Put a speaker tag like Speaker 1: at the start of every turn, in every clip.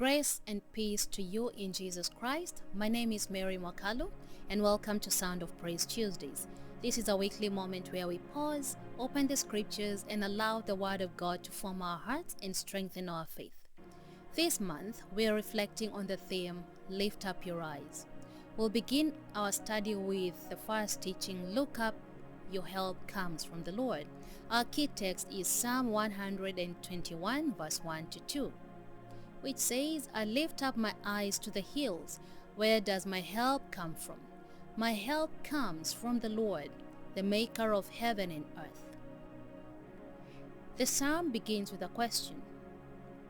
Speaker 1: Grace and peace to you in Jesus Christ. My name is Mary Mwakalu, and welcome to Sound of Praise Tuesdays. This is a weekly moment where we pause, open the scriptures, and allow the Word of God to form our hearts and strengthen our faith. This month, we are reflecting on the theme, Lift Up Your Eyes. We'll begin our study with the first teaching, Look Up, Your Help Comes from the Lord. Our key text is Psalm 121, verse 1 to 2. Which says, I lift up my eyes to the hills. Where does my help come from? My help comes from the Lord, the maker of heaven and earth. The psalm begins with a question.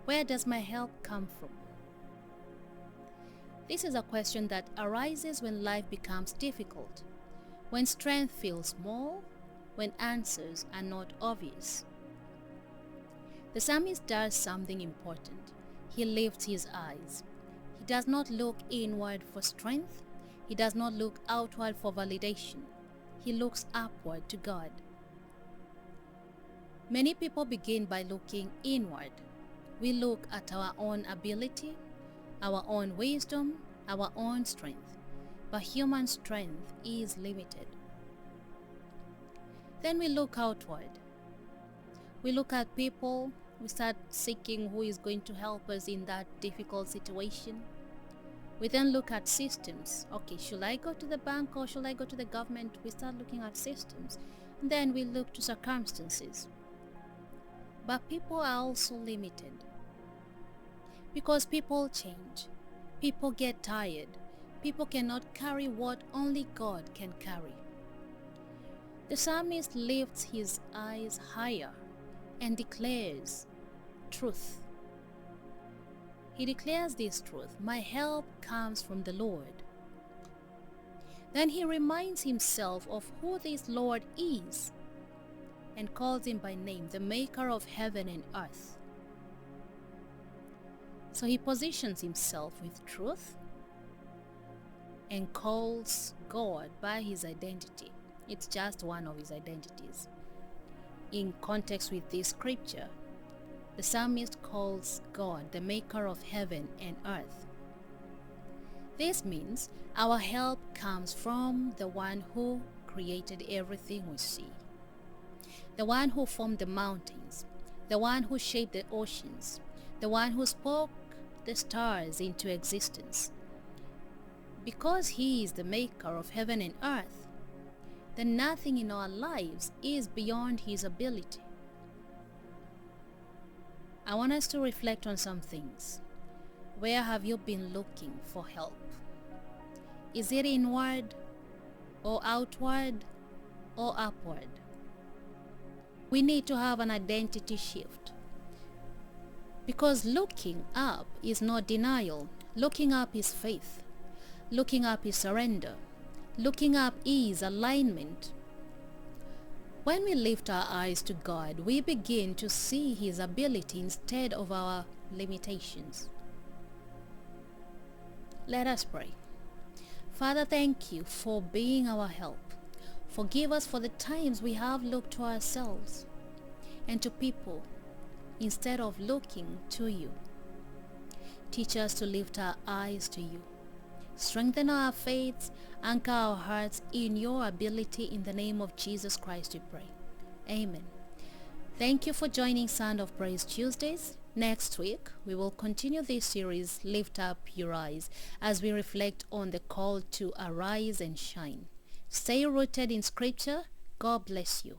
Speaker 1: Where does my help come from? This is a question that arises when life becomes difficult, when strength feels small, when answers are not obvious. The psalmist does something important. He lifts his eyes. He does not look inward for strength. He does not look outward for validation. He looks upward to God. Many people begin by looking inward. We look at our own ability, our own wisdom, our own strength. But human strength is limited. Then we look outward. We look at people. We start seeking who is going to help us in that difficult situation. We then look at systems. Okay, should I go to the bank or should I go to the government? We start looking at systems. And then we look to circumstances. But people are also limited. Because people change. People get tired. People cannot carry what only God can carry. The psalmist lifts his eyes higher and declares truth. He declares this truth, my help comes from the Lord. Then he reminds himself of who this Lord is and calls him by name, the maker of heaven and earth. So he positions himself with truth and calls God by his identity. It's just one of his identities. In context with this scripture, the psalmist calls God the maker of heaven and earth. This means our help comes from the one who created everything we see, the one who formed the mountains, the one who shaped the oceans, the one who spoke the stars into existence. Because he is the maker of heaven and earth, then nothing in our lives is beyond his ability. I want us to reflect on some things. Where have you been looking for help? Is it inward or outward or upward? We need to have an identity shift. Because looking up is not denial. Looking up is faith. Looking up is surrender. Looking up is alignment. When we lift our eyes to God, we begin to see his ability instead of our limitations. Let us pray. Father, thank you for being our help. Forgive us for the times we have looked to ourselves and to people instead of looking to you. Teach us to lift our eyes to you. Strengthen our faith, anchor our hearts in your ability. In the name of Jesus Christ we pray. Amen. Thank you for joining Sound of Praise Tuesdays. Next week, we will continue this series, Lift Up Your Eyes, as we reflect on the call to arise and shine. Stay rooted in Scripture. God bless you.